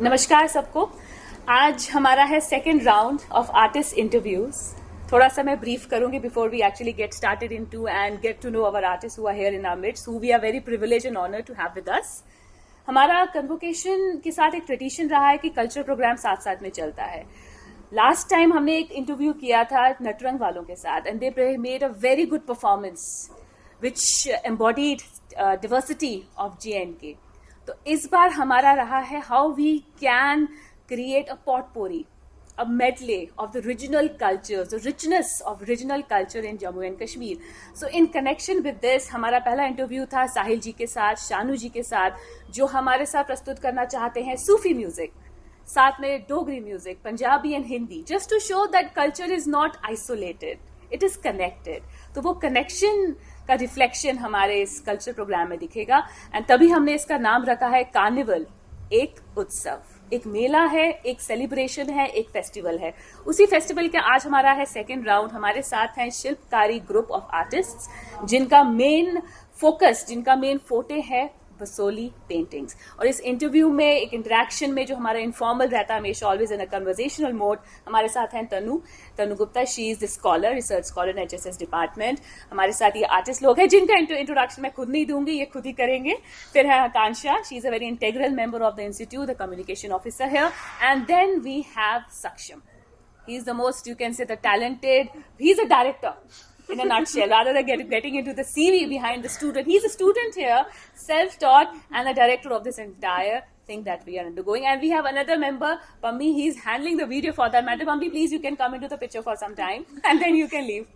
नमस्कार सबको। आज हमारा है second round of artist interviews. थोड़ा सा मैं ब्रीफ करूंगी before we actually get started into and get to know our artist who are here in our midst, who we are very privileged and honoured to have with us. हमारा convocation के साथ एक tradition रहा है कि culture programme साथ साथ में चलता है। लास्ट टाइम हमने एक इंटरव्यू किया था नटरंग वालों के साथ and they made a very good performance which embodied diversity of JNK। तो इस बार हमारा रहा है how we can create a potpourri, a medley of the regional cultures, the richness of regional culture in Jammu and Kashmir. So in connection with this हमारा पहला interview था साहिल जी के साथ, शानू जी के साथ, जो हमारे साथ प्रस्तुत करना चाहते हैं सूफी म्यूजिक, साथ में Dogri music, Punjabi and Hindi, just to show that culture is not isolated, it is connected. तो वो कनेक्शन का रिफ्लेक्शन हमारे इस कल्चर प्रोग्राम में दिखेगा एंड तभी हमने इसका नाम रखा है कार्निवल। एक उत्सव, एक मेला है, एक सेलिब्रेशन है, एक फेस्टिवल है। उसी फेस्टिवल के आज हमारा है सेकेंड राउंड। हमारे साथ हैं शिल्पकारी ग्रुप ऑफ आर्टिस्ट्स जिनका मेन फोकस, जिनका मेन फोटे है बसोली पेंटिंग्स। और इस इंटरव्यू में, एक इंटरेक्शन में जो हमारा इनफॉर्मल रहता है हमेशा, always in a conversational mode, हमारे साथ हैं Tanu Gupta. She is the scholar, research scholar in HSS department. हमारे साथ ये आर्टिस्ट लोग हैं जिनका इंट्रोडक्शन मैं खुद नहीं दूंगी, ये खुद ही करेंगे। फिर है Akanksha, she is a very integral member of the institute, the communication officer here. And then we have Saksham, he is the most, you can say the talented, he is a director in a nutshell, rather than getting into the CV behind the student. He's a student here, self-taught, and the director of this entire thing that we are undergoing. And we have another member, Pammi. He's handling the video for that matter. Pammi, please, you can come into the picture for some time, and then you can leave.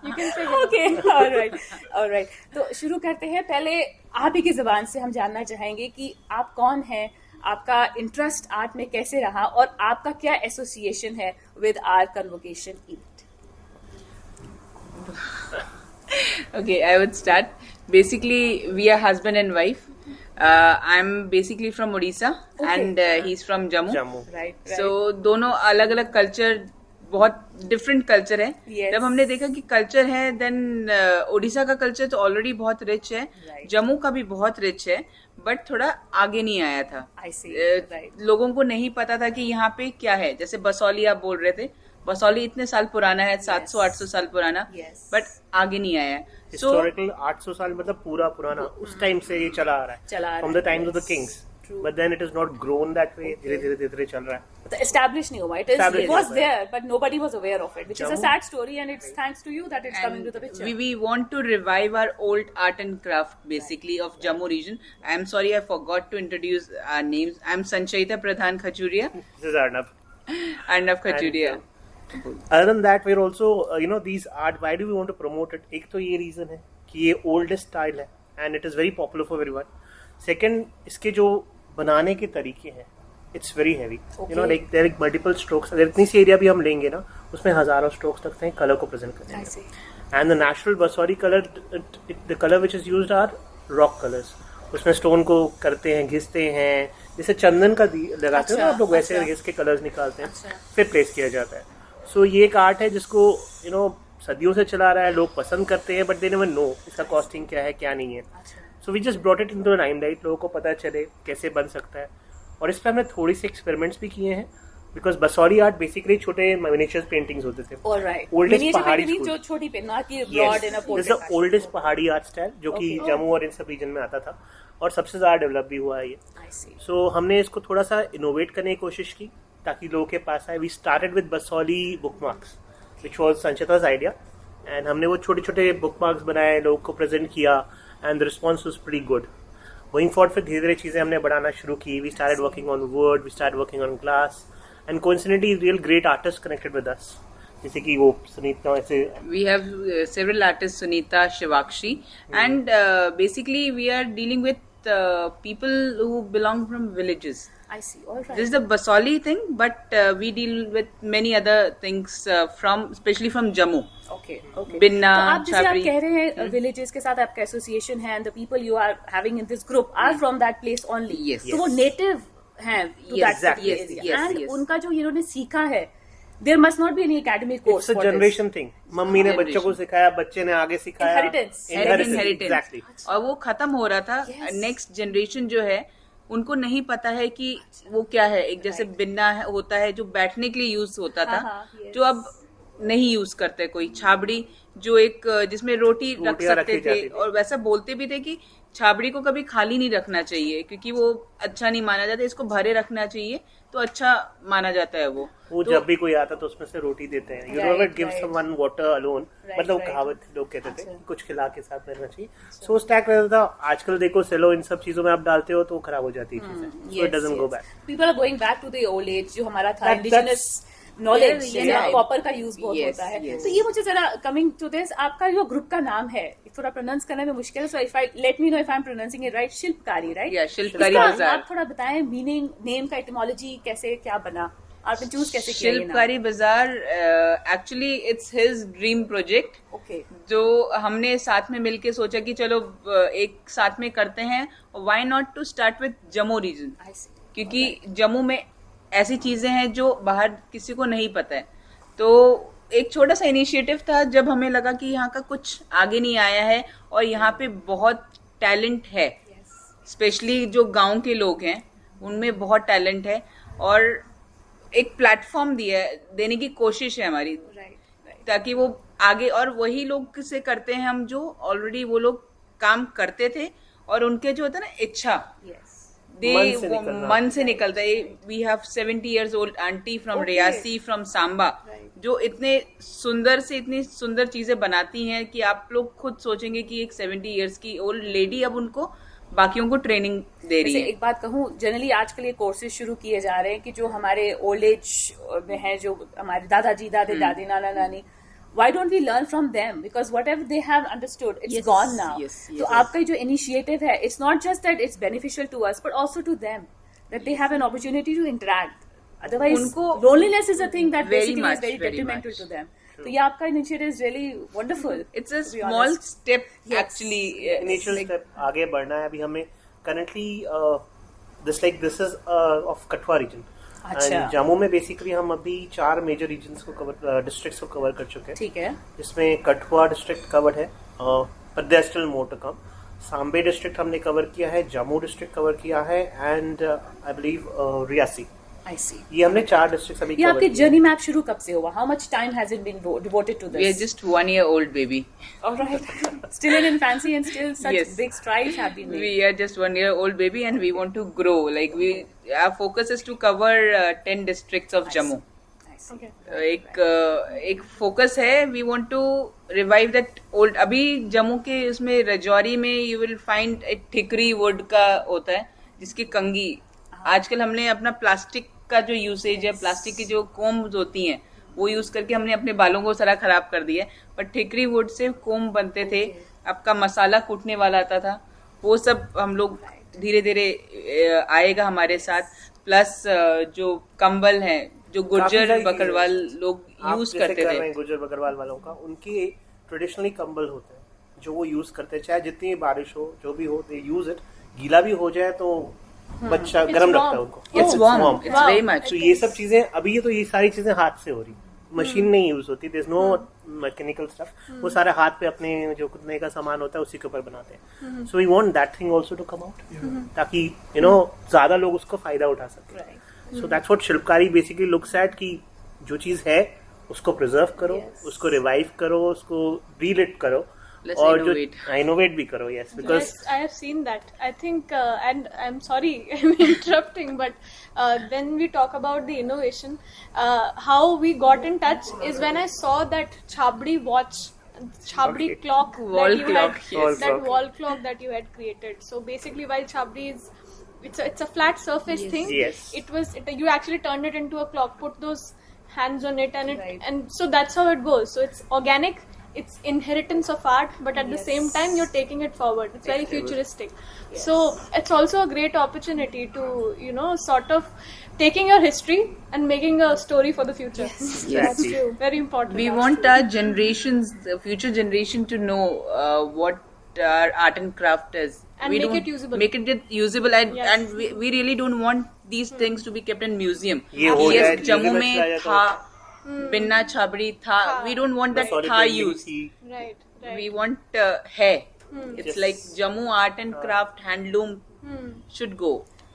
You can say okay. All right. तो शुरू करते हैं। पहले आप ही की जुबान से हम जानना चाहेंगे कि आप कौन हैं, आपका इंटरेस्ट आर्ट में कैसे रहा, और आपका क्या एसोसिएशन है with our convocation event. Okay, I would start. Basically, we are husband and wife. I'm basically from Odisha, okay, and he's from Jammu. Right. So दोनों अलग अलग कल्चर, बहुत डिफरेंट कल्चर है। Yes. जब हमने देखा कि कल्चर है, देन ओडिशा का कल्चर तो ऑलरेडी बहुत रिच है, right, जम्मू का भी बहुत रिच है, बट थोड़ा आगे नहीं आया था। I see. Right. लोगों को नहीं पता था कि यहाँ पे क्या है। जैसे बसौली आप बोल रहे थे, बसौली इतने साल पुराना है, 700-800 साल पुराना, बट आगे नहीं आया। हिस्टोरिकल 800 साल मतलब पूरा पुराना, उस टाइम से ये चला आ रहा है, from the times of the kings, but then it is not grown that way. धीरे चल रहा है, तो एस्टैब्लिश नहीं हुआ। It was there, but nobody was aware of it, which is a sad story, and it's thanks to you that it's coming to the picture. We want to revive our old art and craft, basically, of Jammu region. I am sorry, I forgot to introduce our names. I am Sanchita Pradhan Khajuria. This is Arnav Khajuria. Other than that, we're also, these art, why do we want to promote it? एक तो ये reason है कि ये oldest style है and it is very popular for everyone. Second, इसके जो बनाने के तरीके हैं, it's very heavy. Okay. Like there are multiple strokes. अगर इतनी सी एरिया भी हम लेंगे ना, उसमें हजारों strokes लगते हैं कलर को प्रेजेंट करने में. And the natural Basori color, the color which is used are rock colors. उसमें स्टोन को करते हैं, घिसते हैं, जैसे चंदन का लगाते हैं ना आप लोग, वैसे घिस के कलर्स निकालते हैं, फिर प्लेस किया जाता है। सो ये एक आर्ट है जिसको सदियों से चला रहा है, लोग पसंद करते हैं, बट दे नेवर नो इसका कॉस्टिंग क्या है क्या नहीं है। So we just brought it into the limelight, लोगों को पता चले कैसे बन सकता है। और इस पर हमने थोड़ी सी एक्सपेरिमेंट्स भी किए हैं, बिकॉज बसौली आर्ट बेसिकली छोटे मिनिएचर पेंटिंग्स होते थे। ओल्डेस्ट पहाड़ी ओल्डेस्ट पहाड़ी आर्ट स्टाइल जो कि जम्मू और इन सब रीजन में आता था, और सबसे ज्यादा डेवलप भी हुआ है ये। सो हमने इसको थोड़ा सा इनोवेट करने की कोशिश की ताकि लोगों के पास आए। We started with Basohli bookmarks which was Sanchita's idea, and हमने वो छोटे छोटे बुकमार्क्स बनाए, लोगों को प्रेजेंट किया, and the response was pretty good. Going forward फिर धीरे धीरे चीजें हमने बढ़ाना शुरू की। We started working on wood, we started working on glass, and coincidentally real great artist connected with us, जैसे कि वो सुनीता, ऐसे we have several artists, Sunita, Shivakshi, and basically we are dealing with people who belong from villages. I see. All right. This is the Basoli thing, but we deal with many other things especially from Jammu. Okay. Binna, तो आप जैसे आप Chabri. कह रहे हैं villages के साथ आपका एसोसिएशन है, and the people you are having in this group are from that place only. Yes. तो वो नेटिव हैं to that exactly. area, and yes. उनका जो इन्होंने सीखा है, there must not be any academic course it's a for generation thing. Mummy ने बच्चों को सिखाया, बच्चे ने आगे सिखाया, Inheritance. Inheritance. Exactly. और वो खत्म हो रहा था। Yes. नेक्स्ट जनरेशन जो है उनको नहीं पता है कि वो क्या है। एक जैसे बिन्ना होता है जो बैठने के लिए यूज होता था, yes. जो अब नहीं यूज करते कोई। छाबड़ी जो एक जिसमें रोटी रख रोटियां सकते रखी जाती थे, थी। और वैसा बोलते भी थे कि छाबड़ी को कभी खाली नहीं रखना चाहिए, क्योंकि वो अच्छा नहीं माना जाता, इसको भरे रखना चाहिए तो अच्छा माना जाता है वो तो, जब भी कोई आता तो उसमें से रोटी देते हैं। You never give someone water alone, मतलब कहावत लोग कहते थे कि कुछ खिला के साथ रहना चाहिए। सो स्टैक रहता था। आजकल देखो सेलो इन सब चीजों में आप डालते हो तो वो खराब हो जाती है चीजें, so it doesn't go back. People are going back to the old age जो हमारा था, That's- indigenous knowledge, Yeah. Copper का यूज बहुत Yes, होता है। yes. तो ये मुझे जरा कमिंग टू दिस, आपका जो ग्रुप का नाम है थोड़ा प्रोनाउंस करने में मुश्किल है, so if I let me know if I am pronouncing it right, शिल्पकारी, राइट? Yeah, शिल्पकारी इसका बाजार। आप थोड़ा बताएं मीनिंग, नेम का एटिमोलॉजी कैसे क्या बना, आपने चूज कैसे किया ये नाम? शिल्पकारी बाजार actually it's his dream project, okay, जो हमने साथ में मिलके सोचा कि चलो एक साथ में करते हैं। Why not to start with Jammu region, I see. क्योंकि जम्मू में ऐसी चीजें हैं जो बाहर किसी को नहीं पता है। तो एक छोटा सा इनिशिएटिव था, जब हमें लगा कि यहाँ का कुछ आगे नहीं आया है और यहाँ पे बहुत टैलेंट है, स्पेशली जो गांव के लोग हैं उनमें बहुत टैलेंट है, और एक प्लेटफॉर्म देने की कोशिश है हमारी, ताकि वो आगे, और वही लोग से करते हैं हम जो ऑलरेडी वो लोग काम करते थे, और उनके जो होता है ना इच्छा, मन से निकलता है। We have 70 years old aunty from Reasi, from Samba, जो इतने इतनी सुंदर चीजें बनाती हैं कि आप लोग खुद सोचेंगे कि एक 70 years की ओल्ड लेडी अब उनको बाकियों को ट्रेनिंग दे रही है। एक बात कहूँ, जनरली आजकल ये कोर्सेज शुरू किए जा रहे हैं कि जो हमारे ओल्ड एज में है, जो हमारे दादाजी, दादी, नाना नानी, why don't we learn from them, because whatever they have understood, it's gone now. तो आपका जो initiative है, it's not just that it's beneficial to us, but also to them, that they have an opportunity to interact. Otherwise, loneliness is a thing that basically is very detrimental to them. तो ये आपका initiative is really wonderful. It's a small step actually. Initial step, आगे बढ़ना है। अभी हमें currently this is of Katwa region. अच्छा। जम्मू में बेसिकली हम अभी 4 मेजर रीजन्स को कवर, डिस्ट्रिक्ट्स को कवर कर चुके हैं। ठीक है। जिसमें कठुआ डिस्ट्रिक्ट कवर्ड है, but there's still more to come. सांबे डिस्ट्रिक्ट हमने कवर किया है, जम्मू डिस्ट्रिक्ट कवर किया है, and I believe Reasi. I see. ये हमने 4 डिस्ट्रिक्ट अभी ये cover आपके किए। जर्नी मैप शुरू कब से हुआ? How much time has it been devoted to this? We are just 1 year old baby. All right. Still in infancy and still such Yes. big strides have been made. We are just 1 year old baby and we want to grow. Like our focus is to cover 10 districts of Jammu. I see. Okay. एक focus है, we want to revive that old. अभी जम्मू के उसमें रजौरी में you will find एक ठिकरी would का होता है, जिसकी कंगी आजकल हमने अपना प्लास्टिक का जो यूसेज है, प्लास्टिक की जो कोम्स होती हैं वो यूज करके हमने अपने बालों को सारा खराब कर दिया है। पर ठिकरी वुड से कोम बनते थे, आपका मसाला कूटने वाला आता था, वो सब हम लोग धीरे धीरे आएगा हमारे साथ। प्लस जो कंबल है जो गुर्जर बकरवाल लोग यूज करते थे, गुर्जर बकरवाल वालों का, उनके ट्रेडिशनली कंबल होते हैं जो वो यूज करते हैं, चाहे जितनी बारिश हो जो भी हो, दे यूज इट। गीला भी हो जाए तो बच्चा गर्म रखता है उनको। It's warm, it's very much. तो ये सब चीजें अभी ये सारी चीजें हाथ से हो रही, मशीन नहीं यूज होती, there is no mechanical stuff, वो सारे हाथ पे अपने जो कुतने का सामान होता है उसी के ऊपर बनाते हैं। So we want that thing also to come out, ताकि ज्यादा लोग उसको फायदा उठा सके। So that's what Shilpkari basically looks at, कि जो चीज है उसको प्रिजर्व करो, उसको रिवाइव करो, उसको रीलिट करो, और जो इनोवेट भी करो। Yes, because Yes, I have seen that. I think, and I'm sorry, I'm interrupting, but when we talk about the innovation, how we got in touch is when I saw that Chhabdi watch, Chhabdi Okay. clock, Wall that you clock, had, yes. that Wall clock. wall clock that you had created. So basically, while Chhabdi is, it's a flat surface thing. Yes. You actually turned it into a clock, put those hands on it, and Right. and so that's how it goes. So it's organic. It's inheritance of art, but at the same time you're taking it forward. It's very futuristic. So it's also a great opportunity to, sort of taking your history and making a story for the future. Yes. That's true. Very important. We want our generations, the future generation, to know what our art and craft is. And we make don't- it usable. Make it usable, and, Yes. and we really don't want these things to be kept in museum. ये हो Yes, जाए, Jammu museum में में चला था, जाता बिन्ना छाबड़ी था, we don't want that Sorry, था painting use. थी। Right. Right. We want है. It's Yes. like Jammu art and craft, handloom should go.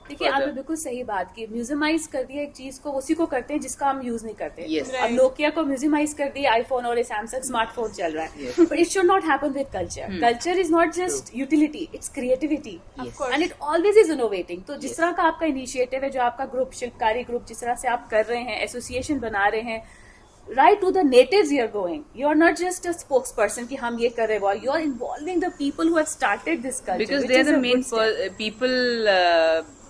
देखिए आपने बिल्कुल सही बात की, म्यूजियमाइज कर दिया एक चीज को, उसी को करते हैं जिसका हम यूज नहीं करते. Yes. अब नोकिया को म्यूजियमाइज कर दिया, आईफोन और सैमसंग स्मार्टफोन चल रहा है. But it should not happen with culture. Culture is not just utility, it's creativity and it always is innovating. तो जिस तरह का आपका इनिशिएटिव है, जो आपका ग्रुप, शिल्पकारी ग्रुप, जिस तरह से आप कर रहे हैं, एसोसिएशन बना रहे हैं, right to the natives you're going. You're not just a spokesperson कि हम ये कर रहे हैं. You're involving the people who have started this culture. Because which they're is the a main good step. people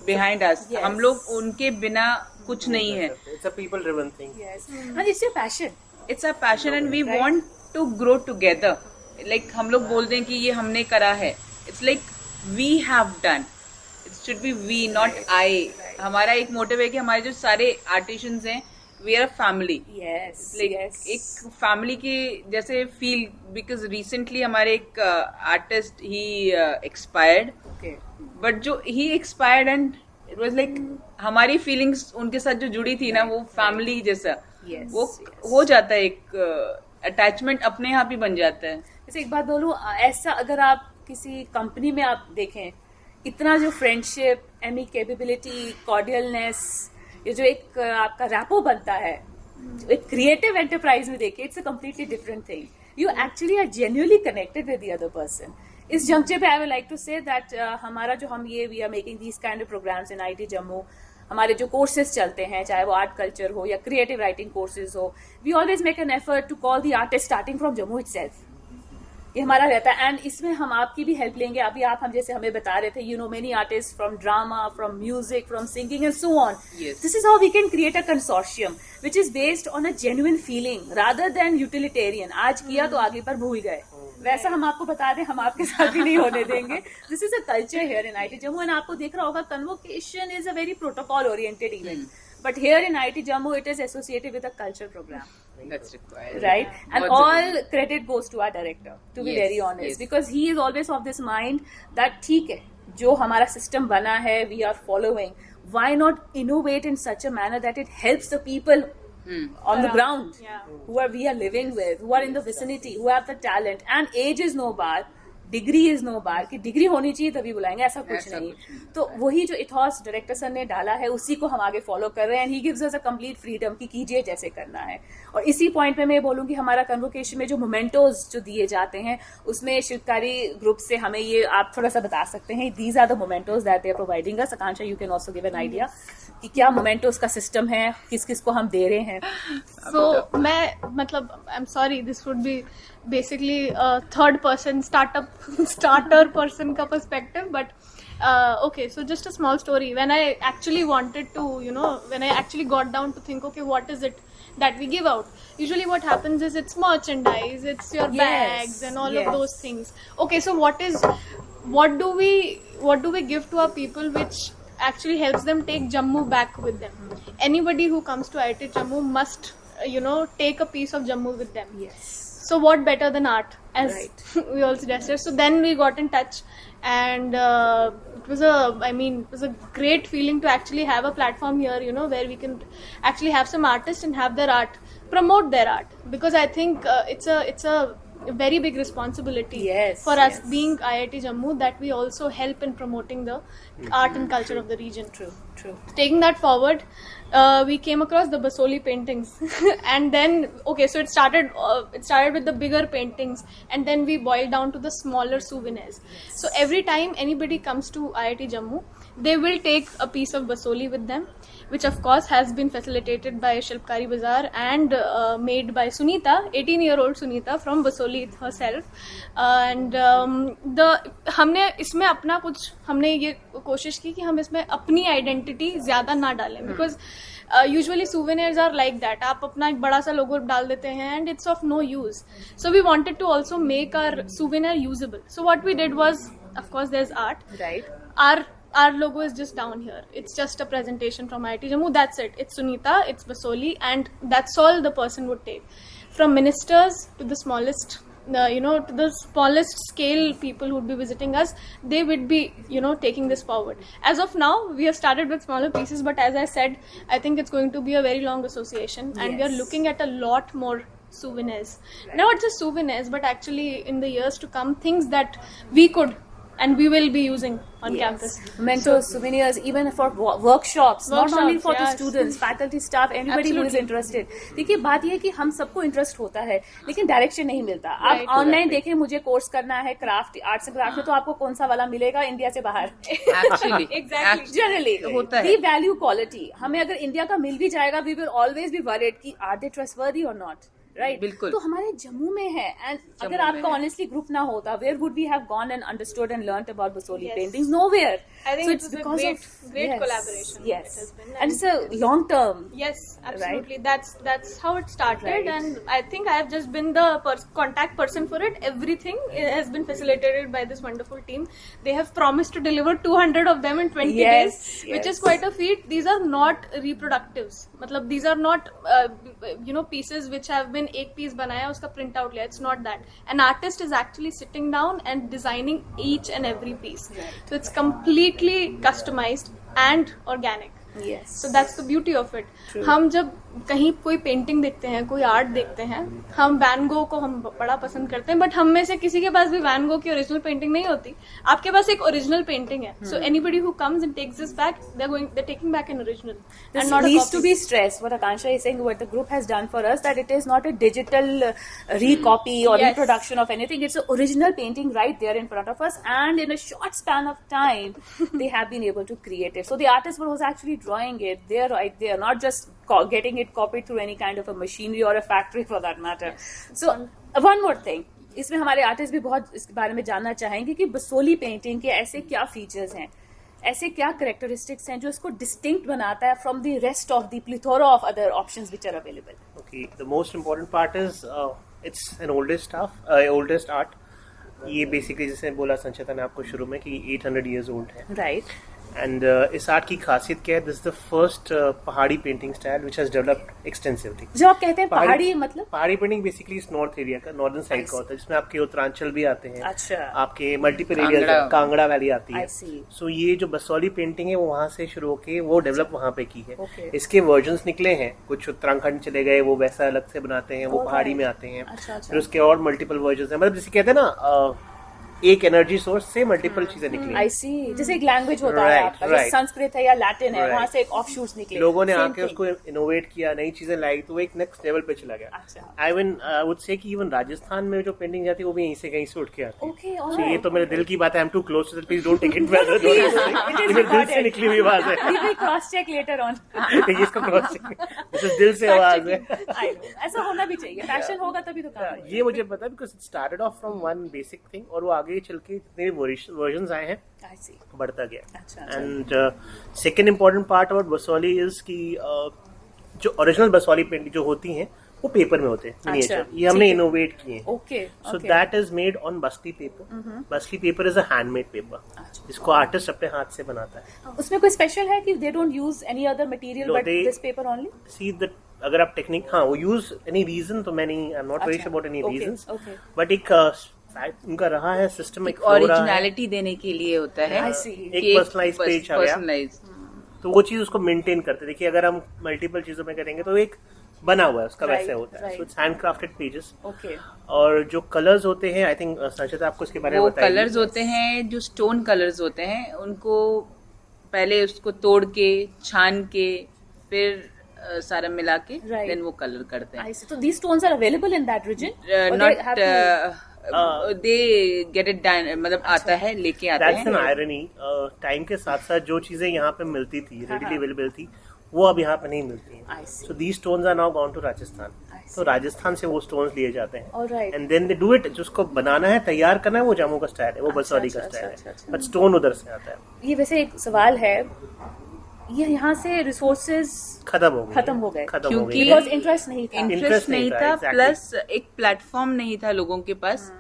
behind us. Yes. हम लोग उनके बिना कुछ नहीं है. It's a people driven thing. Yes. And it's your passion. It's our passion and we Right. want to grow together. Like हम लोग बोलते हैं कि ये हमने करा है. It's like we have done. It should be we, not I. हमारा एक मोटिव है कि हमारे जो सारे आर्टिशियंस हैं, we are a family. Yes. Like yes. एक फैमिली के जैसे फील. बिकॉज रिसेंटली हमारे एक आर्टिस्ट ही एक्सपायर्ड, Okay. बट जो ही expired and it was like हमारी फीलिंग्स उनके साथ जो जुड़ी थी ना, वो फैमिली जैसा Yes, वो yes. हो जाता है. एक अटैचमेंट अपने आप ही बन जाता है. जैसे एक बात बोलूं, ऐसा अगर आप किसी कंपनी में आप देखें, इतना जो फ्रेंडशिप, एमिकेबिलिटी, कॉर्डियलनेस, ये जो एक आपका रैपो बनता है, एक क्रिएटिव एंटरप्राइज में देखिए, it's a completely different thing. You actually are genuinely connected with the other person. इस जंक्चर पे I would like to say that हमारा जो हम ये we are making these kind of programmes in IT Jammu. हमारे जो कोर्सेज चलते हैं, चाहे वो आर्ट कल्चर हो या क्रिएटिव राइटिंग कोर्सेज हो, we always make an effort to call the artist starting from Jammu itself. ये हमारा रहता है. एंड इसमें हम आपकी भी हेल्प लेंगे. अभी आप हम जैसे हमें बता रहे थे, you know many artist from drama, from music, from singing and so on. Yes. This is how we can create a consortium which is based on a genuine feeling rather than utilitarian. आज किया तो आगे पर भूल गए, वैसा हम आपको बता दें, हम आपके साथ भी नहीं होने देंगे. This is a culture here in IT Jammu. And आपको देख रहा होगा, convocation is a very protocol oriented event, but here in IIT Jammu it is associated with a culture program. That's required. Right? And बहुत all जरूरी. credit goes to our director, to be Yes, very honest, yes. because he is always of this mind that ठीक है, जो हमारा system बना है, we are following, why not innovate in such a manner that it helps the people on the ground, Yeah. who are we are living with, who are in the vicinity, who have the talent, and age is no bar. Degree is no bar, कि degree होनी चाहिए तभी बुलाएंगे, ऐसा कुछ ऐसा नहीं. कुछ नहीं. तो वही जो इथॉस डायरेक्टर सर ने डाला है, उसी को हम आगे फॉलो कर रहे हैं. And he gives us a complete freedom कि कीजिए जैसे करना है. और इसी पॉइंट पे मैं बोलूंगी, हमारा कन्वोकेशन में जो मोमेंटोज जो दिए जाते हैं, उसमें शिल्पकारी ग्रुप से हमें ये आप थोड़ा सा बता सकते हैं, these are the mementos that they are providing us. Akanksha, you can also give an idea कि क्या मोमेंटोज का सिस्टम है, किस किस को हम दे रहे हैं. So मैं मतलब I'm sorry, this would be basically a third person starter person का perspective, but okay, so just a small story. When I actually wanted to, when I actually got down to think, okay, what is it that we give out? Usually what happens is it's merchandise, it's your Yes, bags and all yes. of those things. Okay, so what do we give to our people which actually helps them take Jammu back with them? Anybody who comes to IIT Jammu must take a piece of Jammu with them. Yes. So what better than art, as Right. we all suggested. So then we got in touch, and it was a great feeling to actually have a platform here, where we can actually have some artists and have their art, promote their art, because I think it's a very big responsibility Yes, for us yes. being IIT Jammu, that we also help in promoting the art and culture of the region. True. Taking that forward, we came across the Basoli paintings, and then so it started with the bigger paintings, and then we boiled down to the smaller souvenirs. So every time anybody comes to IIT Jammu, they will take a piece of Basoli with them, which of course has been facilitated by Shilpkari Bazaar and made by Sunita, 18-year-old Sunita from Basoli herself. And हमने इसमें अपना कुछ हमने ये कोशिश की कि हम इसमें अपनी आइडेंटिटी ज्यादा ना डालें, because usually souvenirs are like that. आप अपना एक बड़ा सा लोगो डाल देते हैं and it's of no use. So we wanted to also make our souvenir usable. So what we did was, of course there's art. Right. Our logo is just down here. It's just a presentation from IIT Jammu. That's it. It's Sunita, it's Basoli, and that's all the person would take. From ministers to the smallest, to the smallest scale people who would be visiting us, they would be, taking this forward. As of now, we have started with smaller pieces, but as I said, I think it's going to be a very long association, and we are Yes. looking at a lot more souvenirs. Not just souvenirs, but actually in the years to come, things that we could and we will be using on campus. Mentors, souvenirs, even for workshops, not only for the yes. students, faculty, staff, anybody who is Absolutely. interested. देखिए बात ये है कि हम सबको interest होता है लेकिन डायरेक्शन नहीं मिलता. आप Right. ऑनलाइन देखें मुझे कोर्स करना है क्राफ्ट आर्ट्स एंड क्राफ्ट में, तो आपको कौन सा वाला मिलेगा इंडिया से बाहर. Actually Exactly. जनरली होता है. We value quality. हमें अगर इंडिया का मिल भी जाएगा we will always be worried कि आर दे ट्रस्टवर्दी और नॉट. राइट. बिल्कुल. तो हमारे जम्मू में है एंड अगर में आपका है. ऑनेस्टली ग्रुप ना होता where would we have gone and understood and learned about Basohli Yes. Paintings. Nowhere. I think So it it's was a because great, of great yes, collaboration. Yes, It has been, and it's a long term. Yes, absolutely. Right? That's how it started, Right. and I think I have just been the contact person for it. Everything has been facilitated by this wonderful team. They have promised to deliver 200 of them in 20 Yes, days, which yes. is quite a feat. These are not reproductives. मतलब these are not pieces which have been एक piece बनाया उसका print out लिया. It's not that. An artist is actually sitting down and designing each and every piece. So it's completely customized and organic. Yes. So that's the beauty of it. True. हम जब कहीं कोई painting देखते हैं, कोई art देखते हैं, हम वैन गो को हम बड़ा पसंद करते हैं, बट हम में से किसी के पास भी वैन गो की ओरिजिनल पेंटिंग नहीं होती. आपके पास एक ओरिजिनल पेंटिंग है, so anybody who comes and takes this back, they're taking back an original This and not a needs copy. to be stressed. What Akansha is saying, what the group has done for us, that it is not a digital recopy or Yes. reproduction of anything. It's an original painting right there in front of us, and in a short span of time, they have been able to create it. So the artist was actually drawing it there, right there, not just getting it copied through any kind of a machinery or a factory for that matter. So one more thing. इसमें हमारे artist भी बहुत इसके बारे में जानना चाहेंगे कि बसोली पेंटिंग के ऐसे क्या फीचर्स हैं, ऐसे क्या करेक्टरिस्टिक्स हैं जो इसको डिस्टिंक्ट बनाता है from the rest of the plethora of other options which are available. Okay, the most important part is it's an oldest art. ये बेसिकली जैसे बोला संचिता ने आपको शुरू में कि 800 years old है. राइट. एंड इस आर्ट की खासियत क्या है? दिस इज द फर्स्ट पहाड़ी painting style which has developed extensively. जो आप कहते हैं पहाड़ी मतलब पहाड़ी पेंटिंग बेसिकली इस नॉर्थ एरिया का, नॉर्दर्न साइड का होता है, जिसमें आपके उत्तरांचल भी आते हैं. अच्छा. आपके मल्टीपल एरियाज, कांगड़ा वैली आती है. I see. सो ये जो बसौली पेंटिंग है वो वहाँ से शुरू होके वो डेवलप वहाँ पे की है. Okay. इसके वर्जन्स निकले हैं, कुछ उत्तराखंड चले गए, वो वैसा अलग से बनाते हैं, वो Alright. पहाड़ी में आते हैं. अच्छा, अच्छा. फिर उसके और मल्टीपल वर्जन्स हैं, मतलब जिसे कहते हैं ना एक एनर्जी सोर्स से मल्टीपल चीजें निकली. आई सी. जैसे एक लैंग्वेज होता है Right, आपका, right. जैसे संस्कृत है या लैटिन है, Right. वहाँ से एक ऑफशूट्स निकले. लोगों ने Same आके thing. उसको इनोवेट किया, नई चीजें लाई, तो वो एक नेक्स्ट लेवल पे चला गया. अच्छा. आई वुड से कि इवन राजस्थान में जो पेंटिंग जाती है वो भी यहीं से कहीं से उठ के आती है. Okay, So alright. ये तो मेरे दिल की बात है. I am too close to that, please don't take it bad. It is मेरे दिल से recorded. निकली हुई आवाज है. We will cross check later on. इसको क्रॉस दिल से आवाज है. I know. ऐसा होना भी चाहिए. पैशन होगा तभी तो काम होगा. ये मुझे पता है because it started off from one basic thing, और वो आगे चल के जितने वर्जन्स आए हैं I see. बढ़ता गया. अच्छा. And second important part about Basohli is कि जो ओरिजिनल बसौली पेंटिंग जो होती हैं वो पेपर में होते हैं, मिनिएचर. ये हमने ठीक है. इनोवेट किए हैं. Okay. So okay. that is made on Basli paper. Basli paper is a handmade paper. अच्छा. जिसको आर्टिस्ट अपने हाथ से बनाता है. उसमें कोई स्पेशल है कि they don't use any other material No, but they- this paper only? See that अगर आप टेक्निक, हाँ वो यूज एनी रीजन, तो मैं नहीं, आई एम नॉट वेरी अच्छा. Sure about any Okay, reasons, okay. But एक उनका रहा है सिस्टम, एक ओरिजिनलिटी देने के लिए होता है. I see. एक personalized page आ गया. पर्सनलाइज्ड. तो वो चीज उसको मेंटेन करते. देखिए अगर हम मल्टीपल चीजों में करेंगे तो एक बना हुआ है उसका, Right, वैसे होता है. right. So it's hand crafted pages. Okay. और जो कलर्स होते हैं, आई थिंक संचिता आपको इसके बारे में वो बताइए. कलर्स होते हैं जो स्टोन कलर्स होते हैं, उनको पहले उसको तोड़ के छान के फिर सारा मिला के Right. देन वो कलर करते हैं. I see. So these stones are available in that region? Or they have to- they get it done, मतलब आता है, लेके आते दैट्स एन हैं. आयरनी. टाइम के साथ साथ जो चीजें यहाँ पे मिलती थी, हाँ, रेडिली अवेलेबल थी, वो अब यहाँ पे नहीं मिलती हैं. I see. So these stones are now gone to Rajasthan. I see. तो राजस्थान से वो स्टोन्स लिए जाते हैं. Alright. And then they do it. जिसको बनाना है, तैयार करना है, वो जम्मू का स्टाइल है, वो बसौली का अच्छा, स्टाइल अच्छा, है, अच्छा. बट स्टोन उधर से आता है. ये वैसे एक सवाल है, ये यहाँ से रिसोर्सेज खत्म हो गए. खत्म हो गए. क्योंकि- बिकॉज इंटरेस्ट नहीं था. इंटरेस्ट नहीं था, exactly. प्लस एक प्लेटफॉर्म नहीं था लोगों के पास.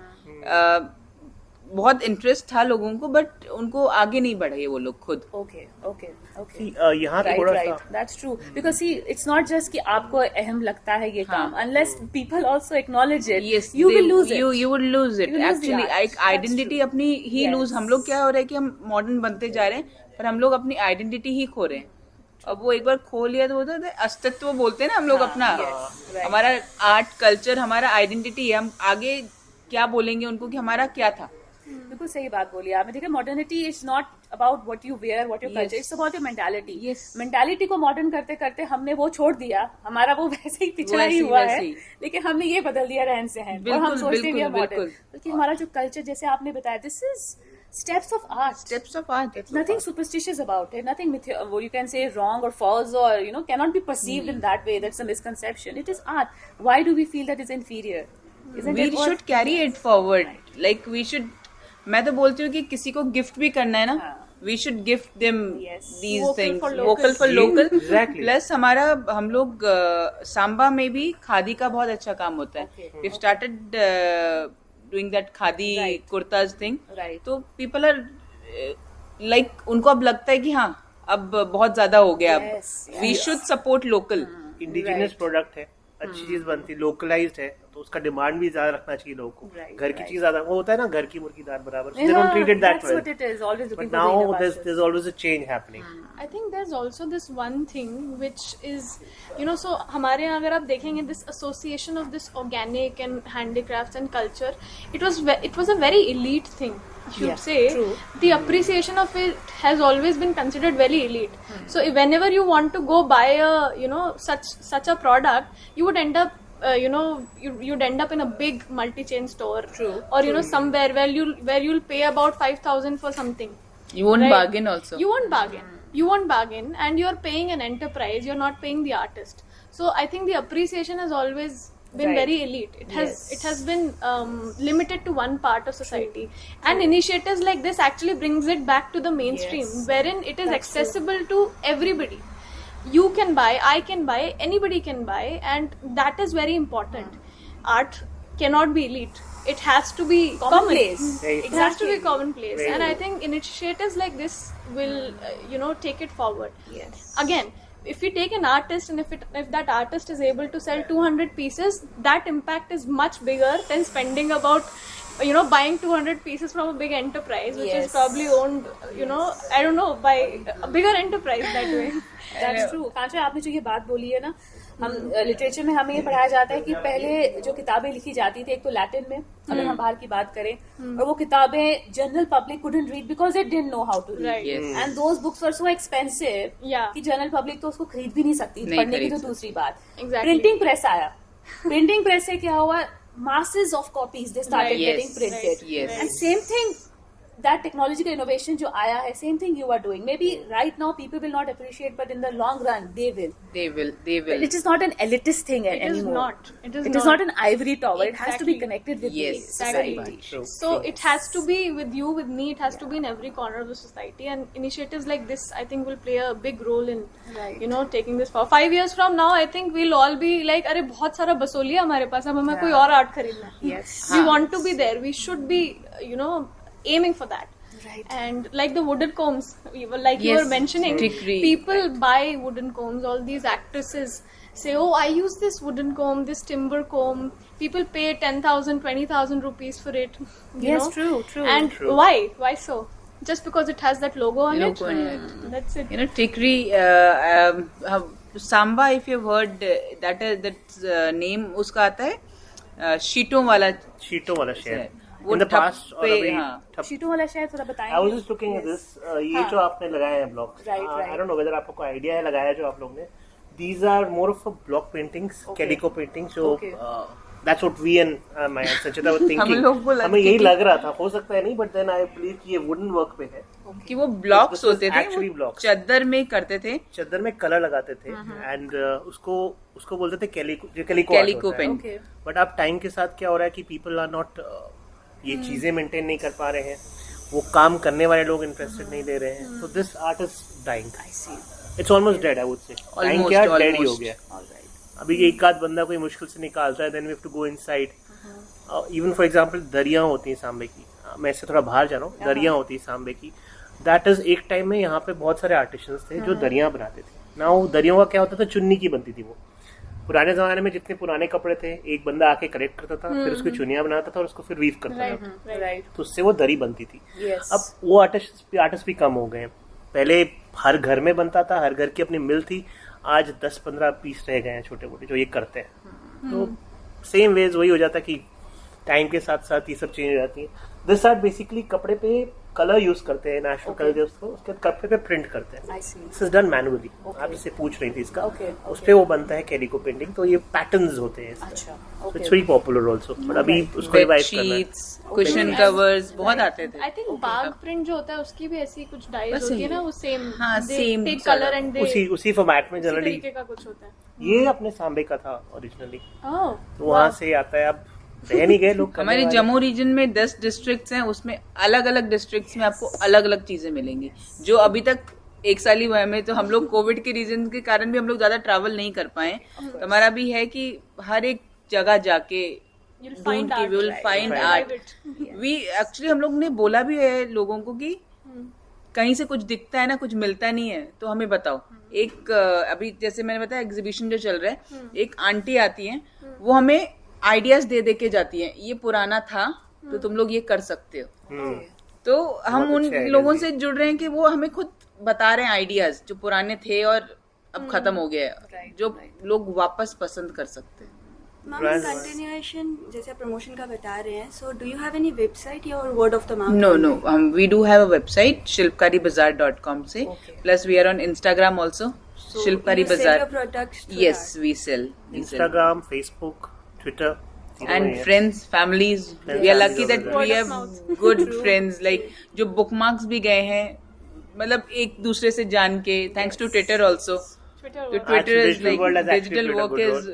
बहुत इंटरेस्ट था लोगों को, बट उनको आगे नहीं बढ़े वो लोग खुद. Okay, okay, okay. See, यहाँ पे Right, थोड़ा right. सा That's true. Because see, it's not just कि आपको अहम लगता है ये काम. Unless people also acknowledge it, Yes, you will lose it. You would lose it. You will lose the Actually, art. एक That's आइडेंटिटी true. अपनी ही Yes. लूज. हम लोग क्या हो रहा है कि हम मॉडर्न बनते जा रहे हैं, पर हम लोग अपनी आइडेंटिटी ही खो रहे हैं. अब वो एक बार खो लिया तो होता है अस्तित्व बोलते हैं ना हम लोग हाँ, अपना. yes, right. हमारा आर्ट कल्चर हमारा आइडेंटिटी है. हम आगे क्या बोलेंगे उनको कि हमारा क्या था. बिल्कुल सही बात बोली आपने. देखिए modernity is not about what you wear, what your culture, it's about your mentality. Yes. Mentality को मॉडर्न करते करते हमने वो छोड़ दिया, हमारा वो वैसे ही पिछड़ा ही वैसे ही, हुआ है, वैसे ही. लेकिन हमने ये बदल दिया रहन सहन, और बिल्कुल, हम सोचते हैं बिल्कुल, मॉडर्न. बिल्कुल. बल्कि हमारा जो कल्चर, जैसे आपने बताया, this is steps of art. Steps of art. Nothing superstitious about it. Nothing you can say wrong or false, or cannot be perceived in that way. That's a misconception. It is art. Why do we feel that it's inferior? Isn't We it? Or- should carry it forward. Like we should. मैं तो बोलती हूँ कि किसी को gift भी करना है ना, we should gift them Yes. these Vocal things. for local. Vocal for local. Exactly. Plus हमारा हम लोग सांबा में भी खादी का बहुत अच्छा काम होता है. Okay. We've started doing that khadi Right. Kurtas thing. Right. तो people are like उनको अब लगता है कि हाँ अब बहुत ज्यादा हो गया. Yes, अब we should support local. Indigenous product है, अच्छी चीज बनती, लोकलाइज्ड है, तो उसका डिमांड भी ज्यादा रखना चाहिए लोगों को. Right, घर की right. चीज ज्यादा, वो होता है ना घर की मुर्गी दाल बराबर. Yeah, They don't treat it that that's well. what it is. Always looking But for greener now pastures. there's always a change happening. I think there's also this one thing which is, so हमारे यहाँ अगर आप देखेंगे, this association of this organic and handicrafts and culture, it was a very elite thing. You'd Yeah, say true. the appreciation of it has always been considered very elite. So whenever you want to go buy a such a product, you would end up you'd end up in a big multi-chain store. True, Or somewhere where you'll pay about 5,000 for something. You won't Right. bargain also. You won't bargain. You won't bargain, and you're paying an enterprise. You're not paying the artist. So I think the appreciation has always been Right. very elite. Yes. It has been limited to one part of society, and initiatives like this actually brings it back to the mainstream, Yes. wherein it is That's accessible to everybody. You can buy, I can buy, anybody can buy, and that is very important. Art cannot be elite. It has to be Commonplace. Right. It has to be commonplace, Very and I good. think initiatives like this will take it forward. Yes. Again, if we take an artist, and if that artist is able to sell 200 pieces, that impact is much bigger than spending about buying 200 pieces from a big enterprise, which Yes. is probably owned I don't know, by a bigger enterprise that way. That's true. कांचा, आपने जो ये बात बोली है ना, हम literature में हमें ये पढ़ाया जाता है कि पहले जो किताबें लिखी जाती थी, एक तो लैटिन में, अगर हम बाहर की बात करें, और वो किताबें general public couldn't read because they didn't know how to read. Right. Yes. And those books were so expensive Yeah. कि जनरल पब्लिक तो उसको खरीद भी नहीं सकती. नहीं पढ़ने की खरीद तो दूसरी बात. Exactly. प्रिंटिंग प्रेस आया. प्रिंटिंग प्रेस से क्या हुआ? Masses of copies they started Right. getting Yes. printed. Right. Yes. And same thing, that technological innovation जो आया है, same thing you are doing. Maybe right now people will not appreciate, but in the long run they will. They will. It is not an elitist thing It is anymore. not. It is not an ivory tower. It has to be Exactly. connected with Yes, the Exactly. society. True. So True. it has to be with you, with me. It has to be in every corner of the society, and initiatives like this, I think, will play a big role in, Right. taking this forward. 5 years from now, I think we'll all be like, अरे बहुत सारा बसोली है हमारे पास, अब हमें कोई और art खरीदना है. Yes. We want to be there. We should be, aiming for that. Right. And like the wooden combs, like you Yes, were mentioning, trickery. people buy wooden combs. All these actresses say, "Oh, I use this wooden comb, this timber comb." People pay 10,000, 20,000 rupees for it. you Yes, know? true, true. And True. why? Why so? Just because it has that logo on Logo it? on it. That's it. Trickery. Samba, if you've heard that name उसका आता है शीटों वाला. शीटों वाला share. वो In the ठप past और पे, अभी हाँ. ठप. शीटों वाला शायद थोड़ा I was बताएंगे. just looking at Yes. this. ये हाँ. जो आपने लगाए हैं blocks. Right, right. I don't know whether आपको कोई idea है लगाया जो आप लोग ने. These are more of a block paintings, Okay. calico paintings. So Okay. that's what we and my Sanchita were thinking. हम लोग को लगता हमें यही कि- लग रहा था. हो सकता है नहीं, but then I believe कि ये wooden work पे है. कि वो ब्लॉक्स This was होते थे, actually वो blocks. चद्दर में करते थे. चद्दर में कलर लगाते थे एंड उसको बोलते थे calico Calico paint. Okay. But अब टाइम के साथ क्या हो रहा है कि पीपल आर नॉट ये चीजें मेंटेन नहीं कर पा रहे हैं, वो काम करने वाले लोग इंटरेस्टेड नहीं ले रहे हैं, तो this art is dying. I see. It's almost dead I would say. Dying Almost, क्या डेड ही हो almost. गया. All right. अभी एक आध बंदा कोई मुश्किल से निकालता है, then we have to go inside. Even for example दरियां होती हैं सांबे की. मैं इससे थोड़ा बाहर जा रहा हूँ. दरियां होती है सांबे की. दैट इज एक टाइम में यहाँ पे बहुत सारे आर्टिशंस थे जो दरियां बनाते थे. नाउ दरियों का क्या होता था, चुन्नी की बनती थी वो. पुराने जमाने में जितने पुराने कपड़े थे, एक बंदा आके कलेक्ट करता था, फिर उसकी चुनिया बनाता था और उसको फिर वीव करता Right. था, Right. तो उससे वो दरी बनती थी. Yes. अब वो आर्टिस्ट भी कम हो गए हैं. पहले हर घर में बनता था, हर घर की अपनी मिल थी. आज 10-15 पीस रह गए हैं छोटे मोटे जो ये करते हैं. तो सेम वेज वही हो जाता है कि टाइम के साथ साथ ये सब चेंज हो जाती है. दिस आर्ट बेसिकली कपड़े पे कलर यूज करते हैं, नेशनल कलर जो उसको उसके कपड़े पे प्रिंट करते हैं. I see. This is done manually. Okay. आप इससे पूछ रही थी इसका. Okay, उस पे वो बनता है कैलिको पेंटिंग. तो ये पैटर्न्स होते हैं इसमें. अच्छा, So okay. it's very popular also. But अभी उसको बेड रिवाइव करना है. शीट्स, कुशन कवर्स बहुत आते थे. आई थिंक बाग प्रिंट जो होता है उसकी भी ऐसी कुछ डाइज बस होती है यही ना, है. वो सेम हाँ, same टेक सारा. कलर एंड दे उसी फॉर्मेट में उसी जनरली. तरीके का कुछ होता है. ये अपने सांबे का था ओरिजिनली. ओह, तो वहाँ से आता है. अब रह नहीं गए लोग. हमारे जम्मू रीजन में 10 डिस्ट्रिक्ट्स हैं, उसमें अलग अलग डिस्ट्रिक्ट्स में आपको अलग अलग चीजें मिलेंगी जो अभी तक एक साल ही हुआ है. में तो हम लोग कोविड के रीजन के कारण भी हम लोग ज्यादा ट्रैवल नहीं कर पाए. तो हमारा भी है कि हर एक जगह जाके you'll ढूंढ find के art. Will find Find art. Private. We actually हम लोग ने बोला भी है लोगों को कि कहीं से कुछ दिखता है ना, कुछ मिलता नहीं है तो हमें बताओ. एक अभी जैसे मैंने बताया एग्जीबिशन जो चल रहा है, एक आंटी आती है, वो हमें आइडियाज दे दे के जाती है. ये पुराना था तो तुम लोग ये कर सकते हो. तो हम बहुत उन अच्छे लोगों ideas से जुड़ रहे हैं कि वो हमें खुद बता रहे हैं आइडियाज जो पुराने थे और अब खत्म हो गए हैं, Right, जो लोग वापस पसंद कर सकते हैं. मैम Brands- कंटिन्यूएशन जैसे प्रमोशन का बता रहे हैं, so do you have any website या word of the mouth? No, we do have a website shilpkaribazaar.com से. Okay. Plus we are on Instagram also. So Shilpkari you sell Bazaar. your products through Yes, that? we sell. Instagram, Facebook, Twitter. तीनों And में है. friends, families. Friends, We are families lucky that over we there. have Word of good friends. Like जो bookmarks भी गए हैं, मतलब एक दूसरे से जान के. Thanks to Twitter also. Twitter तो work. Twitter is digital like world has actually digital played a work good is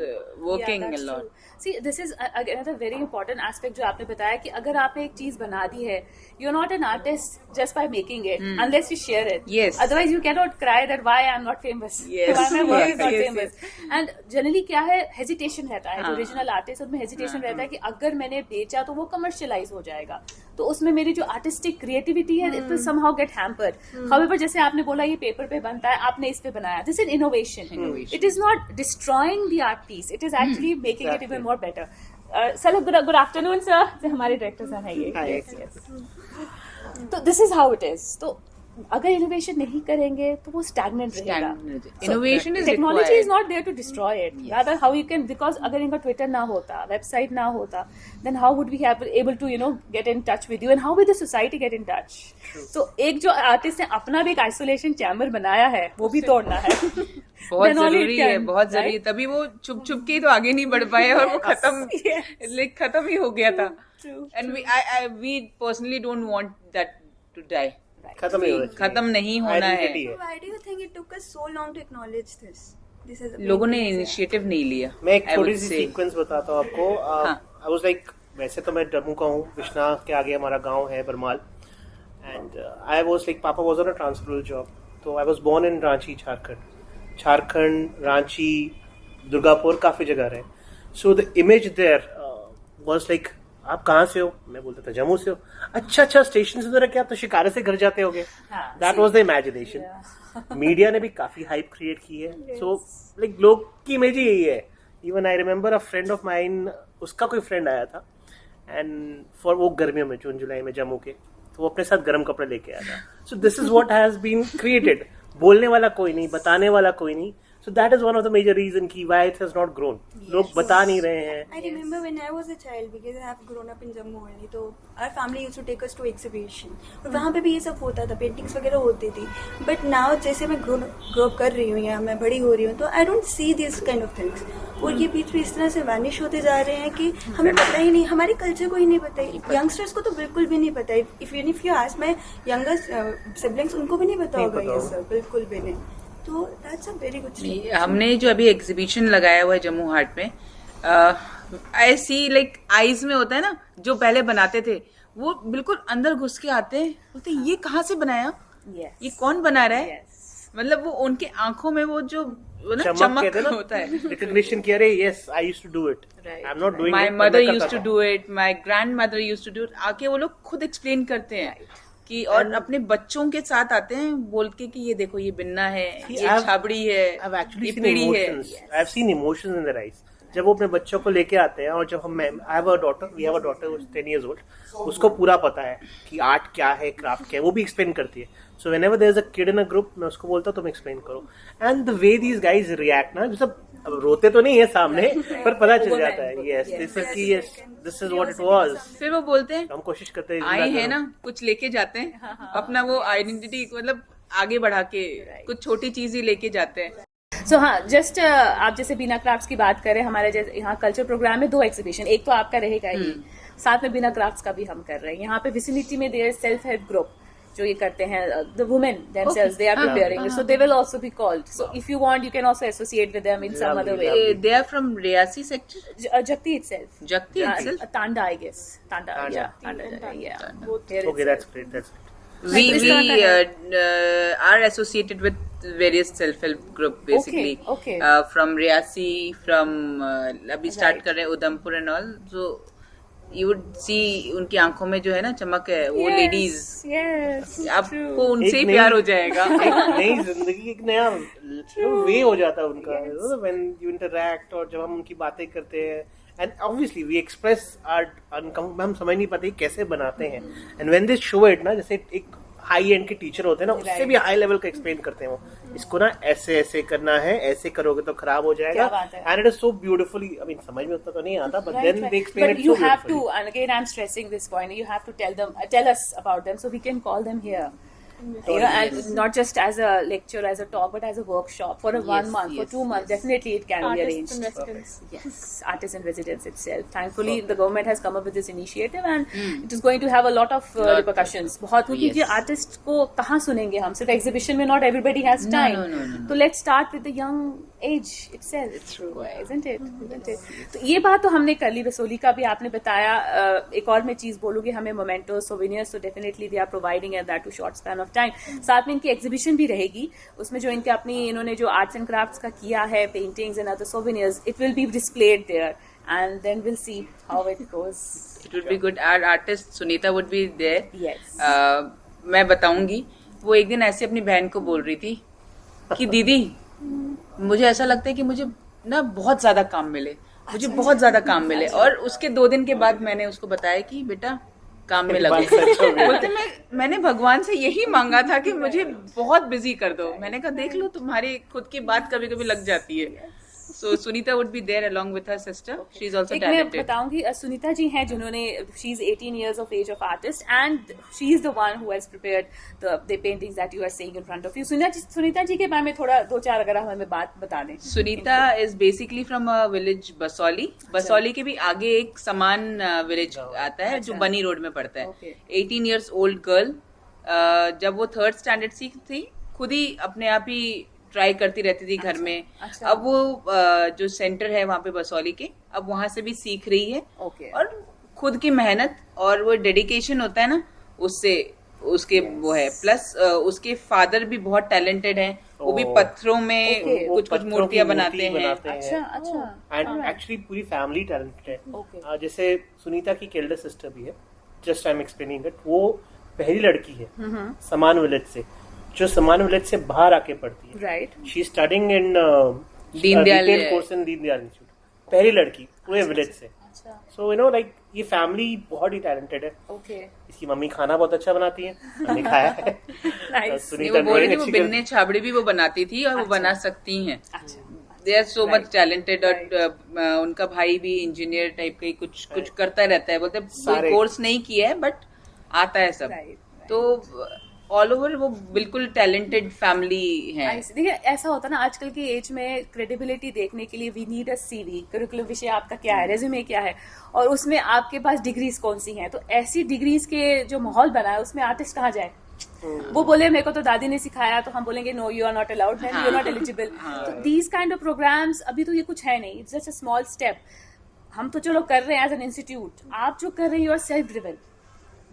working Yeah, a that's lot. true. See, this is another very important aspect जो आपने बताया कि अगर आपने एक चीज बना दी है, you're not an artist just by making it unless you share it. Yes. Otherwise you cannot cry that why I'm not famous. Yes. Why my work is not Yes, famous. And generally क्या है, hesitation रहता है. हाँ. Original artist उनमें hesitation रहता है कि अगर मैंने बेचा तो वो commercialize हो जाएगा. तो उसमें मेरी जो artistic creativity है, it will somehow get hampered. However, जैसे आपने बोला ये पेपर पे बनता है, आपने इस पे बनाया. This is innovation. It is not destroying the art piece. It is actually making it Exactly. even more better. Sir, good afternoon, sir. हमारे डायरेक्टर सर हैं ये. Hi. Yes, yes. तो this is how it is. तो अगर innovation नहीं करेंगे तो वो स्टैग्नेंट रहेगा. Stagnant. Innovation is technology required. Is not there to destroy it. Rather how you can, because अगर इनका ट्विटर ना होता, वेबसाइट ना होता, then how would we have able to get in touch with you and how with the society get in touch. तो एक जो artist ने अपना भी एक आइसोलेशन चैम्बर बनाया है वो भी तोड़ना है. बहुत Then only it जरूरी है, can, बहुत जरूरी है. right? तभी वो छुप छुप के ही तो आगे नहीं बढ़ पाए और वो खत्म ही हो गया था. True, And we personally don't want that to die. खत्म ही हो रहा है. खत्म नहीं होना है. Identity है. So why do you think it took us so long to acknowledge this? This is a लोगों big ने reason. इनिशिएटिव नहीं लिया. मैं एक I छोटी would सी say. सीक्वेंस बताता हूँ आपको. हाँ. आई वाज लाइक, वैसे तो मैं जम्मू का हूँ, विश्वनाथ के आगे हमारा गांव है Barmal. And I was like, papa was on a transferral job. तो I was born in Ranchi, Jharkhand, Ranchi, Durgapur, काफी जगह रहे. So the image there was like, आप कहाँ से हो? मैं बोलता था जम्मू से हो. अच्छा स्टेशन से क्या, आप तो शिकारे से घर जाते होगे. हाँ, that was the imagination. Media ने भी काफी हाइप क्रिएट की है. सो लाइक लोग की इमेज ही यही है. Even I remember a friend of mine, उसका कोई फ्रेंड आया था एंड फॉर वो गर्मियों में जून जुलाई में जम्मू के, तो वो अपने साथ गर्म कपड़े लेके आया था. So this is what has been created. बोलने वाला कोई नहीं, बताने वाला कोई नहीं. So that is one of the major reason कि why it has not grown. लोग बता नहीं रहे हैं. I remember when I was a child, because I have grown up in Jammu only, तो our family used to take us to exhibition. और वहाँ पे भी ये सब होता था, पेंटिंग्स वगैरह होती थी. But now जैसे मैं grow up कर रही हूँ या मैं बड़ी हो रही हूँ, तो I don't see this kind of things. और ये बीच में इस तरह से वैनिश होते जा रहे हैं कि हमें पता ही नहीं, हमारे कल्चर को ही नहीं पता है. यंगस्टर्स को तो बिल्कुल भी नहीं पता है. If you ask my younger siblings, उनको भी नहीं पता होगा ये सब, बिल्कुल भी नहीं. तो that's a very good thing. हमने जो अभी एग्जीबिशन लगाया हुआ है जम्मू हाट में, आई सी लाइक आईज में होता है ना, जो पहले बनाते थे वो बिल्कुल अंदर घुस के आते हैं, बोलते हैं, ये कहाँ से बनाया, Yes. ये कौन बना रहा है. Yes. मतलब वो उनके आंखों में वो जो वो ना चमक चमक कहते हैं ना, होता है. recognition किया रे, yes I used to do it. Right, I'm not doing my it. Mother मैं यूज करता टू था. Do it, my grand mother use to do it. आके वो लोग खुद एक्सप्लेन करते हैं कि, और अपने बच्चों के साथ आते हैं बोल के कि ये देखो ये बिन्ना है, See, ये I've- छाबड़ी है, I've actually ये seen पीढ़ी है. emotions. I've seen emotions in their eyes. जब वो अपने बच्चों को लेके आते हैं, और जब हम, I have a daughter, we have a daughter who's 10 years old, उसको पूरा पता है कि आर्ट क्या है, क्राफ्ट क्या है, वो भी एक्सप्लेन करती है. So whenever there's a kid in a group, मैं उसको बोलता हूँ तुम explain करो. And the way these guys react ना, सब अब रोते तो नहीं है सामने, पर पता चल जाता है. Yes, this is what it was. फिर वो बोलते हैं हम कोशिश करते हैं आए हैं ना, कुछ लेके जाते हैं अपना, वो आइडेंटिटी मतलब आगे बढ़ा के कुछ छोटी चीज ही लेके जाते हैं. सो हाँ, जस्ट आप जैसे बीना क्राफ्ट्स की बात करें, हमारे जैसे यहाँ कल्चर प्रोग्राम में 2 एग्जीबिशन, एक तो आपका रहेगा ही, साथ में बीना क्राफ्ट्स का भी हम कर रहे हैं. यहाँ पे विसिनिटी में देयर सेल्फ हेल्प ग्रुप जो ये करते हैं, the women themselves they are preparing it, so they will also be called. So if you want, you can also associate with them in some other way. They are from Riyasi sector. Jakti itself. Jakti itself. Tanda, I guess. Tanda. Yeah. Both here Okay, that's great. That's great. We are associated with various self-help group basically. Okay. From Riyasi, from अभी start कर रहे हैं Udhampur and all. So you would see उनकी आंखों में जो है ना चमक है, वो लेडीज, आपको उनसे ही प्यार हो जाएगा. एक नई जिंदगी, एक नया वे हो जाता है उनका. When you interact और जब हम उनकी बातें करते हैं, and obviously we express our हम समझ नहीं पाते कैसे बनाते हैं. And when they show it ना, जैसे एक हाई एंड के टीचर होते हैं ना, उससे भी हाई लेवल का एक्सप्लेन करते हैं वो, इसको ना ऐसे ऐसे करना है, ऐसे करोगे तो खराब हो जाएगा. And it is so beautifully, I mean समझ में उतना तो नहीं आता, but then they explain it so you have to, and again I'm stressing this point, you have to tell us about them so we can call them here. You know, and not just as a lecture, as a talk, but as a workshop for a 1 month, for 2 months. Definitely, it can be arranged. Artists in residence. Yes, artists in residence itself. Thankfully, the government has come up with this initiative, and it is going to have a lot of repercussions. बहुत, क्योंकि artist को कहाँ सुनेंगे हम? सिर्फ exhibition में not everybody has time. No. So let's start with the young age itself. It's true, isn't it? तो ये बात तो हमने कर ली. रसोली का भी आपने बताया. एक और मैं चीज बोलूंगी, हमें मोमेंटो, सोवेनियर्स, तो definitely they are providing at that too short span of time. साथ में इनकी एग्जीबिशन भी रहेगी, उसमें जो इनके अपनी इन्होंने जो आर्ट्स एंड क्राफ्ट्स का किया है, paintings and other souvenirs, it will be displayed there, and then will see how it goes. It would be good. Our artist Sunita would be there. Yes. मैं बताऊंगी, वो एक दिन ऐसे अपनी बहन को बोल रही थी कि दीदी मुझे ऐसा लगता है कि मुझे ना बहुत ज्यादा काम मिले, मुझे बहुत ज्यादा काम मिले. और उसके 2 दिन के बाद मैंने उसको बताया कि बेटा काम में लगो. बोलते मैंने भगवान से यही मांगा था कि मुझे बहुत बिजी कर दो. मैंने कहा देख लो, तुम्हारी खुद की बात कभी कभी लग जाती है. So Sunita would be there along with her sister. She is also एक मैं talented. बताऊंगी, सुनीता जी हैं जिन्होंने, she is 18 years of age of artist, and she is the one who has prepared the paintings that you are seeing in front of you. Sunita ji के बारे में थोड़ा 2-4 अगर आप हमें बात बता दें. Sunita is basically from a village Basoli. Basoli के भी आगे एक समान village आता है जो बनी रोड में पड़ता है. 18 years old girl. जब वो 3rd standard सीखती, खुद ही अपने आप ही ट्राई करती रहती थी घर में. अब वो जो सेंटर है वहाँ पे बसौली के, अब वहाँ से भी सीख रही है. और खुद की मेहनत और वो डेडिकेशन होता है ना, उससे उसके वो है. प्लस उसके फादर भी बहुत टैलेंटेड हैं, वो भी पत्थरों में कुछ मूर्तियां बनाते हैं. अच्छा. एंड एक्चुअली पूरी फैमिली टैलेंटेड है. जैसे सुनीता की एल्डर सिस्टर भी है, just I am explaining it. वो पहली लड़की है समान विलेज से, जो समान विलेज से बाहर आके पढ़ती है. Right. She studying in Deendayal course in Deendayal institute. पहली लड़की पूरे विलेज से. सो यू नो लाइक ये फैमिली बहुत ही टैलेंटेड है. इसकी मम्मी खाना बहुत अच्छा बनाती है, मैंने खाया है. वो बोल रही थी वो बिन्ने छाबड़ी भी वो बनाती थी और वो बना सकती हैं. They are so much talented. और उनका भाई भी इंजीनियर टाइप का ही कुछ करता रहता है. बोलते कोई कोर्स नहीं किया है बट आता है सब. तो ऑल ओवर वो बिल्कुल टैलेंटेड फैमिली है. देखिए ऐसा होता है ना आजकल की एज में, क्रेडिबिलिटी देखने के लिए we need a CV, curriculum vitae आपका क्या है, रेज्यूमे क्या है, और उसमें आपके पास डिग्रीज कौन सी हैं. तो ऐसी डिग्रीज के जो माहौल बना है उसमें आर्टिस्ट कहाँ जाए. वो बोले मेरे को तो दादी ने सिखाया, तो हम बोलेंगे no you are not allowed, then you are not eligible. तो दीज काइंड ऑफ प्रोग्राम्स अभी तो ये कुछ है नहीं. It's just a small step. हम तो चलो कर रहे हैं एज एन इंस्टीट्यूट, आप जो कर रहे हैं you are self driven,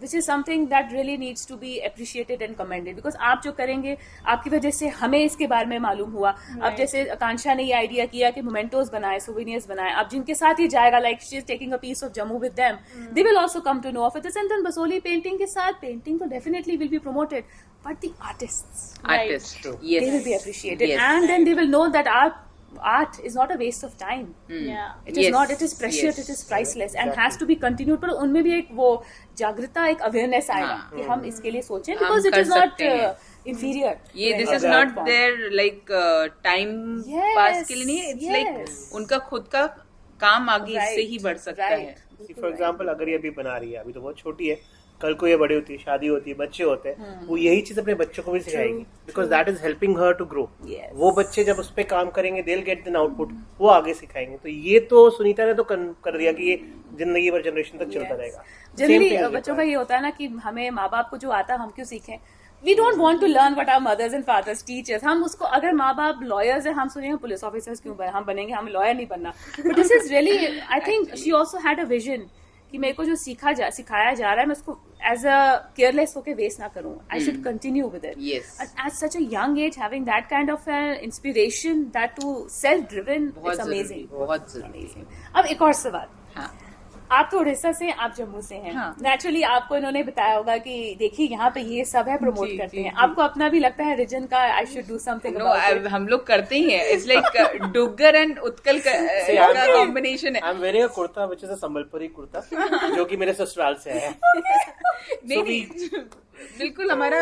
which is something that really needs to be appreciated and commended, because आप जो करेंगे आपकी वजह से हमें इसके बारे में मालूम हुआ. अब जैसे आकांक्षा ने ये आइडिया किया कि मोमेंटोज बनाए, सोवेनियर्स बनाए, अब जिनके साथ ये जाएगा, like she is taking a piece of Jammu with them, they will also come to know of it. And then Basohli painting के साथ, पेंटिंग तो definitely will be promoted, but the artists yes, they will be appreciated, and then they will know that our art is not a waste of time. Yeah. It is Yes, not. It is precious. yes. It is priceless and has to be continued. पर उनमें भी एक वो जागृता, एक awareness आएगा कि हम इसके लिए सोचें, because it कर is not सकते हैं। inferior. ये to this any is art not form. There like time Yes, पास के लिए नहीं, इट्स लाइक yes. उनका खुद का काम आगे Right, इससे ही बढ़ सकता right. है। फॉर एग्जाम्पल अगर ये अभी बना रही है, अभी तो बहुत छोटी है, कल को ये बड़ी होती है, शादी होती है, बच्चे होते हैं, वो यही चीज अपने बच्चों को भी सिखाएगी, because that is helping her to grow. Yes. वो बच्चे जब उस पर काम करेंगे, दे गेट एन आउटपुट, वो आगे सिखाएंगे। तो ये तो सुनीता ने तो कर दिया कि ये जिंदगी भर जनरेशन तक चलता रहेगा। Same जनरली thing is बच्चों का required. ये होता है ना कि हमें माँ बाप को जो आता है हम क्यों सीखें। We don't want to learn what our mothers and fathers teachers. हम उसको, अगर माँ बाप लॉयर्स है, हम सुनेंगे पुलिस ऑफिसर्स क्यों हम बनेंगे, हमें लॉयर नहीं बनना। But this is really, I think she also had a vision कि मेरे को जो सिखाया जा रहा है, मैं उसको एज अ केयरलेस होके वेस्ट ना करूं। I should continue with it. Yes. At such a young age, having that kind of inspiration, that too self-driven, बहुत it's जरूरी, amazing. बहुत जरूरी। Amazing. अब एक और सवाल। हाँ, आप तो उड़ीसा से, आप जम्मू से हैं। हाँ। नेचुरली आपको इन्होंने बताया होगा कि देखिए यहाँ पे ये सब है, प्रमोट जी, करते जी, हैं। जी। आपको अपना भी लगता है रीजन का, I should do something know about it? हम लोग करते ही हैं। It's like Duggar and Utkal का कॉम्बिनेशन है। I am wearing a kurta which is a Sambalpuri kurta, जो कि मेरे ससुराल से है। नहीं नहीं, बिल्कुल हमारा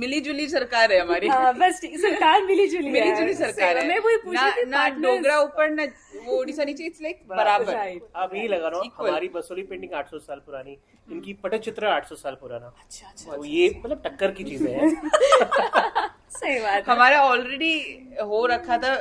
मिली जुली सरकार है हमारी। हाँ, बस ठीक, सरकार मिली जुली मिली जुली सरकार है। मैं वही पूछ ना रही थी, ना partners। डोगरा ऊपर, ना वो उड़ीसा नीचे, इट्स लाइक बराबर। Right. आप यही लगा रहा हूँ, Equal. हमारी बसोली पेंटिंग 800 साल पुरानी, इनकी पटचित्र 800 साल पुराना। अच्छा अच्छा, तो ये मतलब टक्कर की चीजें हैं। सही बात है। हमारा ऑलरेडी हो रखा था,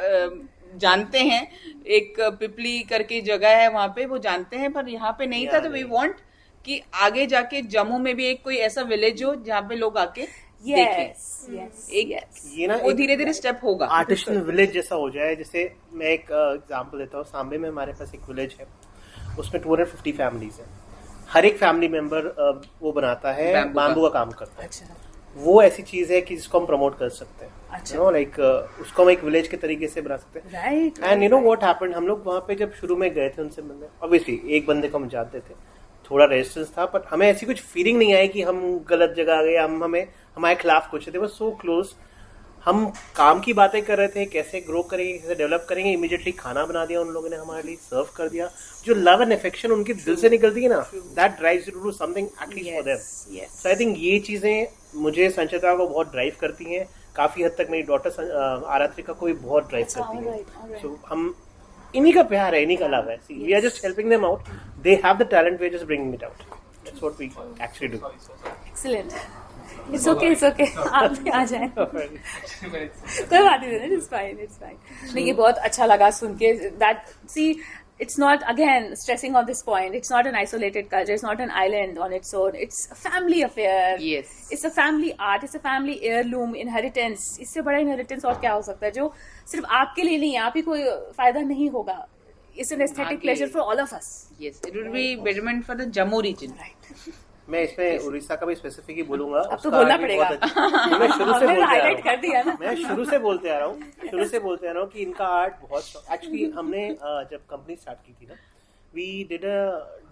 जानते हैं, एक पिपली करके जगह है वहां पे, वो जानते हैं, पर यहाँ पे नहीं था। तो वी वांट कि आगे जाके जम्मू में भी एक कोई ऐसा विलेज हो जहाँ पे लोग आके देखें। यस यस एक ये ना वो धीरे धीरे स्टेप होगा। आर्टिस्टियन विलेज जैसा हो जाए। जैसे मैं एक एग्जांपल देता हूँ, सांबे में हमारे पास एक विलेज है, उसमें 250 फैमिलीज हैं। हर एक फैमिली मेंबर वो बनाता है, Bamboo का। बाम्बू का काम करता है। अच्छा वो ऐसी चीज है कि जिसको हम प्रमोट कर सकते हैं। अच्छा। यू नो लाइक उसको हम एक विलेज के तरीके से बना सकते हैं। Right. And you know what happened, हम लोग वहाँ पे जब शुरू में गए थे उनसे मिलने, ऑब्वियसली एक बंदे को हम जानते थे, थोड़ा रेजिस्टेंस था, बट हमें ऐसी कुछ फीलिंग नहीं आई कि हम गलत जगह आ गए, हमें हमारे खिलाफ कुछ थे। वो सो क्लोज, हम काम की बातें कर रहे थे, कैसे ग्रो करेंगे, कैसे डेवलप करेंगे। इमीडिएटली खाना बना दिया उन लोगों ने हमारे लिए, सर्व कर दिया। जो लव एंड अफेक्शन उनके दिल से निकलती है ना, that drives you to do something at least for them. Yes so I think ये चीजें मुझे संचिता को बहुत ड्राइव करती हैं। काफी हद तक मेरी डॉटर आरात्रिका को भी बहुत ड्राइव करती है। सो हम इन्हीं का प्यार है, इन्हीं का लव है। We are just helping them out, they have the talent, we are just bringing it out. That's what we actually do. Excellent. It's okay, it's okay, आप भी आ जाएं। कोई बात नहीं, इट्स फाइन, इट्स फाइन। नहीं, ये बहुत अच्छा लगा सुन के, that see it's not, again stressing on this point, it's not an isolated culture, it's not an island on its own, it's a family affair. Yes. It's a family art, it's a family heirloom, inheritance. इससे बड़ा inheritance और क्या हो सकता है, जो सिर्फ आपके लिए नहीं है, आप ही कोई फायदा नहीं होगा। It's an aesthetic आगे- pleasure for all of us. Yes, it will be betterment for the Jammu region. Right. मैं इसमें उड़ीसा का भी स्पेसिफिक ही बोलूंगा। अब तो उसका बोलना आगे पड़ेगा। बहुत अच्छा- मैं शुरू से हमने बोलते आ रहा highlight कर दिया ना। हूँ, मैं शुरू से बोलते आ रहा हूँ कि इनका आर्ट बहुत, एक्चुअली हमने जब कंपनी स्टार्ट की थी ना, we did a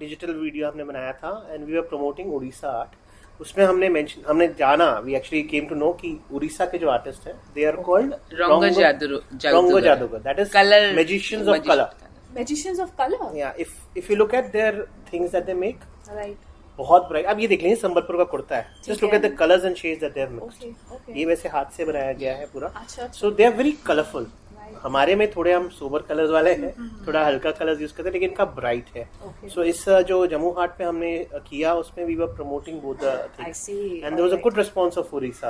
digital video हमने बनाया था and we were promoting Orissa art. उसमें हमने जाना, we actually came to know कि उड़ीसा के जो आर्टिस्ट हैं, दे आर कॉल्ड Rongo जादूगर, that is Color magicians of colour. Magicians of color. या if you look at their things that they make, Right. बहुत ब्राइट। अब ये देख लीजिए, संबलपुर का कुर्ता है, just look at the colours and shades that they have mixed. Okay, okay. ये वैसे हाथ से बनाया गया है पूरा, अच्छा, अच्छा। सो दे आर वेरी कलरफुल। हमारे में थोड़े हम सोबर कलर्स वाले हैं, थोड़ा हल्का कलर्स यूज करते हैं, लेकिन इनका ब्राइट है। सो इस जो जम्मू हाट पे हमने किया, उसमें we were promoting both the I things see. And there was a Alright. Good response of Orissa.